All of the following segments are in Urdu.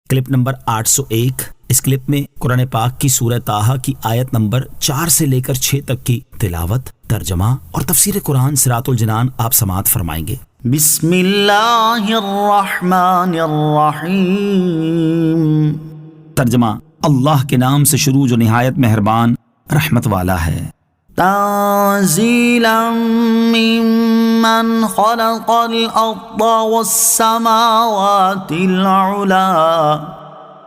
Clip number 801۔ اس کلپ میں قرآن پاک کی سورہ طٰہٰ کی آیت نمبر 4 سے لے کر 6 تک کی تلاوت، ترجمہ اور تفسیر قرآن صراط الجنان آپ سماعت فرمائیں گے۔ بسم اللہ الرحمن الرحیم۔ ترجمہ: اللہ کے نام سے شروع جو نہایت مہربان رحمت والا ہے۔ تنزیلا ممن خلق الارض والسماوات العلا۔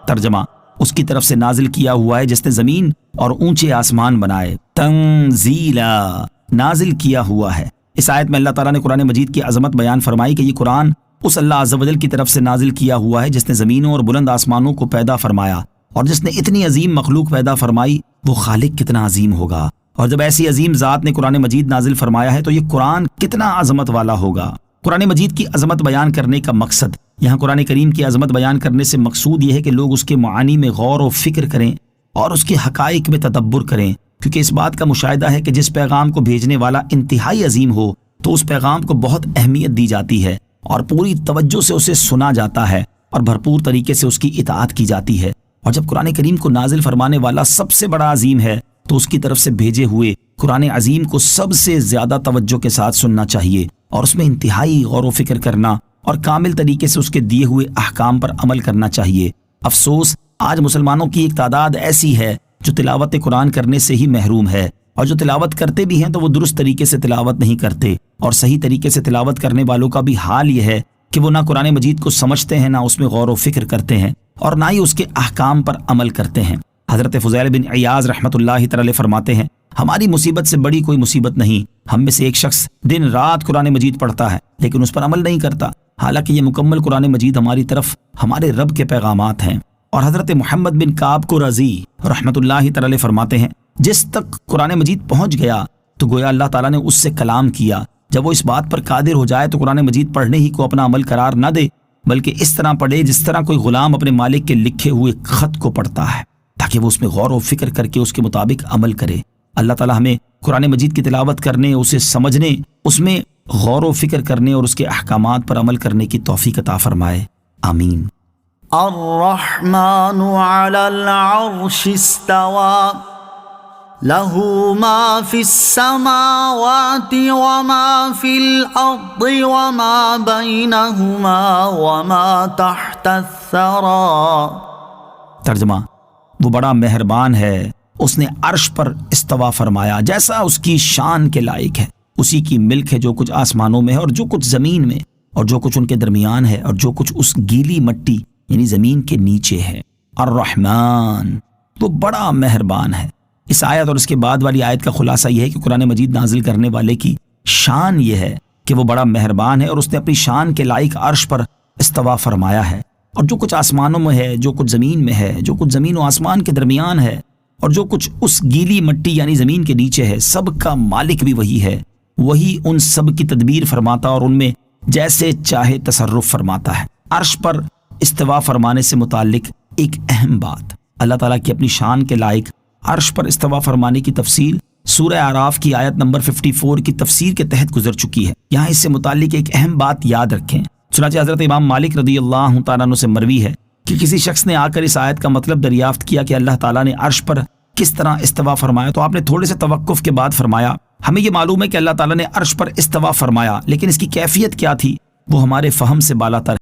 ترجمہ: اس کی طرف سے نازل کیا ہوا ہے جس نے زمین اور اونچے آسمان بنائے۔ تنزیلا، نازل کیا ہوا ہے۔ اس آیت میں اللہ تعالیٰ نے قرآن مجید کی عظمت بیان فرمائی کہ یہ قرآن اس اللہ عز و جل کی طرف سے نازل کیا ہوا ہے جس نے زمینوں اور بلند آسمانوں کو پیدا فرمایا، اور جس نے اتنی عظیم مخلوق پیدا فرمائی وہ خالق کتنا عظیم ہوگا۔ اور جب ایسی عظیم ذات نے قرآن مجید نازل فرمایا ہے تو یہ قرآن کتنا عظمت والا ہوگا۔ قرآن مجید کی عظمت بیان کرنے کا مقصد، یہاں قرآن کریم کی عظمت بیان کرنے سے مقصود یہ ہے کہ لوگ اس کے معانی میں غور و فکر کریں اور اس کے حقائق میں تدبر کریں، کیونکہ اس بات کا مشاہدہ ہے کہ جس پیغام کو بھیجنے والا انتہائی عظیم ہو تو اس پیغام کو بہت اہمیت دی جاتی ہے اور پوری توجہ سے اسے سنا جاتا ہے اور بھرپور طریقے سے اس کی اطاعت کی جاتی ہے۔ اور جب قرآن کریم کو نازل فرمانے والا سب سے بڑا عظیم ہے تو اس کی طرف سے بھیجے ہوئے قرآن عظیم کو سب سے زیادہ توجہ کے ساتھ سننا چاہیے اور اس میں انتہائی غور و فکر کرنا اور کامل طریقے سے اس کے دیے ہوئے احکام پر عمل کرنا چاہیے۔ افسوس، آج مسلمانوں کی ایک تعداد ایسی ہے جو تلاوت قرآن کرنے سے ہی محروم ہے، اور جو تلاوت کرتے بھی ہیں تو وہ درست طریقے سے تلاوت نہیں کرتے، اور صحیح طریقے سے تلاوت کرنے والوں کا بھی حال یہ ہے کہ وہ نہ قرآن مجید کو سمجھتے ہیں، نہ اس میں غور و فکر کرتے ہیں، اور نہ ہی اس کے احکام پر عمل کرتے ہیں۔ حضرت فضیل بن عیاض رحمۃ اللہ تعالی فرماتے ہیں، ہماری مصیبت سے بڑی کوئی مصیبت نہیں، ہم میں سے ایک شخص دن رات قرآن مجید پڑھتا ہے لیکن اس پر عمل نہیں کرتا، حالانکہ یہ مکمل قرآن مجید ہماری طرف ہمارے رب کے پیغامات ہیں۔ اور حضرت محمد بن کعب قرظی رحمۃ اللہ تعالی فرماتے ہیں، جس تک قرآن مجید پہنچ گیا تو گویا اللہ تعالیٰ نے اس سے کلام کیا، جب وہ اس بات پر قادر ہو جائے تو قرآن مجید پڑھنے ہی کو اپنا عمل قرار نہ دے، بلکہ اس طرح پڑھے جس طرح کوئی غلام اپنے مالک کے لکھے ہوئے خط کو پڑھتا ہے، تاکہ وہ اس میں غور و فکر کر کے اس کے مطابق عمل کرے۔ اللہ تعالیٰ ہمیں قرآن مجید کی تلاوت کرنے، اسے سمجھنے، اس میں غور و فکر کرنے اور اس کے احکامات پر عمل کرنے کی توفیق عطا فرمائے، آمین۔ الرحمن علی العرش استوى له ما في السماوات وما في الأرض وما بينهما وما تحت الثرى۔ ترجمہ: وہ بڑا مہربان ہے، اس نے عرش پر استوا فرمایا جیسا اس کی شان کے لائق ہے، اسی کی ملک ہے جو کچھ آسمانوں میں ہے اور جو کچھ زمین میں، اور جو کچھ ان کے درمیان ہے اور جو کچھ اس گیلی مٹی یعنی زمین کے نیچے ہے۔ الرحمن، وہ بڑا مہربان ہے۔ اس آیت اور اس کے بعد والی آیت کا خلاصہ یہ ہے کہ قرآن مجید نازل کرنے والے کی شان یہ ہے کہ وہ بڑا مہربان ہے اور اس نے اپنی شان کے لائق عرش پر استوا فرمایا ہے، اور جو کچھ آسمانوں میں ہے، جو کچھ زمین میں ہے، جو کچھ زمین و آسمان کے درمیان ہے، اور جو کچھ اس گیلی مٹی یعنی زمین کے نیچے ہے، سب کا مالک بھی وہی ہے۔ وہی ان سب کی تدبیر فرماتا اور ان میں جیسے چاہے تصرف فرماتا ہے۔ عرش پر استوا فرمانے سے متعلق ایک اہم بات، اللہ تعالیٰ کی اپنی شان کے لائق عرش پر استوا فرمانے کی تفصیل سورہ اعراف کی آیت نمبر 54 کی تفسیر کے تحت گزر چکی ہے۔ یہاں اس سے متعلق ایک اہم بات یاد رکھیں۔ چنانچہ حضرت امام مالک رضی اللہ تعالیٰ عنہ سے مروی ہے کہ کسی شخص نے آ کر اس آیت کا مطلب دریافت کیا کہ اللہ تعالیٰ نے عرش پر کس طرح استوا فرمایا، تو آپ نے تھوڑے سے توقف کے بعد فرمایا، ہمیں یہ معلوم ہے کہ اللہ تعالیٰ نے عرش پر استوا فرمایا، لیکن اس کی کیفیت کیا تھی وہ ہمارے فہم سے بالاتر ہے۔